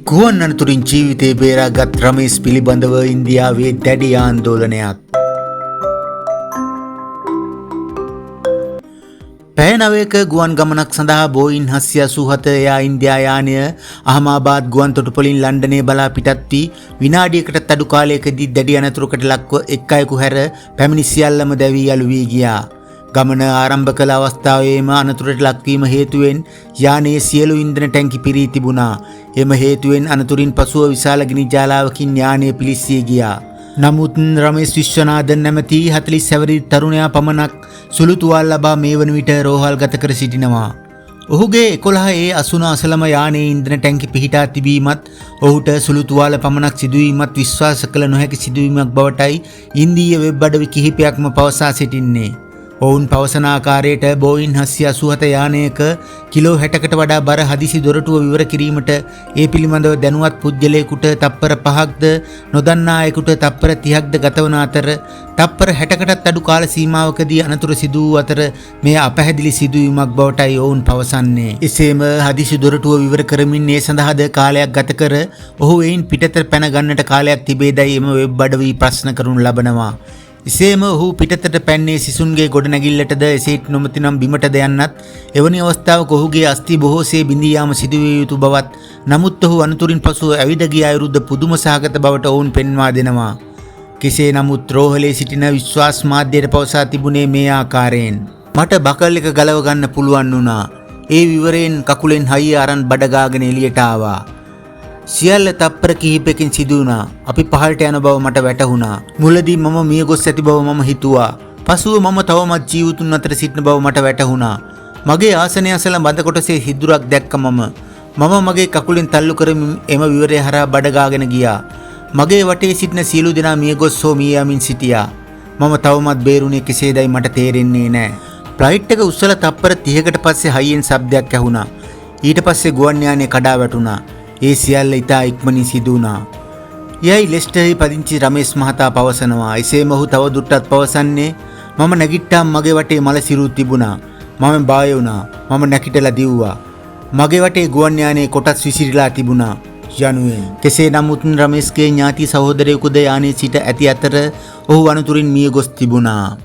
ගුවන් අනතුරින් ජීවිතේ බේරාගත් රමේෂ් පිළිබඳව ඉන්දියාවේ දැඩි ආందోලනයක්. පැය 9ක ගුවන් ගමනක් සඳහා බෝයින් 787 එයා ඉන්දියා යානය අහමාබාද් ගුවන් තොටුපළින් ලන්ඩනයේ බලා පිටත් වී විනාඩියකට අඩු කාලයකදී දැඩි අනතුරකට ලක්ව එක් අයෙකු හැර පැමිණි සියල්ලම දැවී අළු වී ගියා. ගමන ආරම්භ කළ අවස්ථාවේම අනතුරට ලක්වීම හේතුවෙන් යානයේ සියලු ඉන්ධන ටැංකි පිරී තිබුණා. එම හේතුවෙන් අනතුරින් පසුව විශාල ගිනි ජාලාවකින් යානය පිලිස්සී ගියා. නමුත් රමේෂ් විශ්වනාഥන් නැමැති 40 සැවරි තරුණයා පමණක් සුළු තුවාල ලබා මේ වන විට රෝහල්ගත කර සිටිනවා. ඔහුගේ 11A80 අසලම යානයේ ඉන්ධන ටැංකි පිහිටා තිබීමත් ඔහුට සුළු තුවාල පමණක් සිදුවීමත් විශ්වාස කළ නොහැකි සිදුවීමක් බවටයි ඉන්දීය වෙබ් අඩවි කිහිපයක්ම පවසා සිටින්නේ. ඔවුන් පවසන ආකාරයට බෝයින් 787 යානයක කිලෝ 60කට වඩා බර හදිසි දොරටුව විවර කිරීමට ඒ පිළිබඳව දැනුවත් පුද්ගලයෙකුට තප්පර 5ක්ද නොදන්නා අයෙකුට තප්පර 30ක්ද ගතවන අතර තප්පර 60කටත් අඩු කාල සීමාවකදී අනතුර සිදු වූ අතර මෙය අපැහැදිලි සිදුවීමක් බවටයි ඔවුන් පවසන්නේ. එසේම හදිසි දොරටුව විවර කරමින් ඒ සඳහාද කාලයක් ගත කර ඔහු එයින් පිටතට පැන ගන්නට කාලයක් තිබේදයි එම වෙබ් අඩවි ප්‍රශ්න කරනු ලබනවා. එසේම ඔහු පිටතට පැන්නේ සිසුන්ගේ ගොඩනැගිල්ලටද එසේත් නොමැතිනම් බිමටද යන්නත් එවැනි අවස්ථාවක ඔහුගේ අස්ථි බොහෝසේ බිඳී යාම සිදුවිය යුතු බවත් නමුත් ඔහු අනතුරින් පසුව ඇවිද ගිය අයුරුද පුදුම සහගත බවට ඔවුන් පෙන්වා දෙනවා. කෙසේ නමුත් රෝහලේ සිටින විශ්වාස මාධ්‍යයට පවසා තිබුණේ මේ ආකාරයෙන්. මට බකල් එක ගලව ගන්න පුළුවන් වුණා. ඒ විවරයෙන් කකුලෙන් හයිය අරන් බඩ ගාගෙන එළියට ආවා. සියල්ල තප්පර කිහිපයකින් සිදු වුණා. අපි පහළට යන බව මට වැටහුණා. මුලදී මම මිය ගොස් ඇති බව මම හිතුවා. පසුව මම තවමත් ජීවිතුන් අතර සිටින බව මට වැටහුණා. මගේ ආසනය අසල මද කොටසේ හිදුරක් දැක්ක මම මගේ කකුලෙන් තල්ලු කරමින් එම විවරය හරහා බඩ ගාගෙන ගියා. මගේ වටේ සිටින සියලු දෙනා මිය ගොස් හෝ මිය යමින් සිටියා. මම තවමත් බේරුණේ කෙසේදයි මට තේරෙන්නේ නැහැ. ෆ්ලයිට් එක උස්සලා තප්පර 30කට පස්සේ හයියෙන් ශබ්දයක් ඇහුණා. ඊට පස්සේ ගුවන් යානය කඩා වැටුණා. ඒ සියල්ල ඉතා ඉක්මනින් සිදු වුණා. යයි ලෙස්ටර්හි පදිංචි රමේෂ් මහතා පවසනවා. එසේම ඔහු තව දුරටත් පවසන්නේ මම නැගිට්ටාම මගේ වටේ මල සිරුරු තිබුණා. මම බය වුණා. මම නැගිටලා දිව්වා. මගේ වටේ ගුවන් යානයේ කොටස් විසිරීලා තිබුණා යනුවෙන්. කෙසේ නමුත් රමේෂ්ගේ ඥාති සහෝදරයෙකුද යානයේ සිට ඇති අතර ඔහු අනතුරින් මිය ගොස් තිබුණා.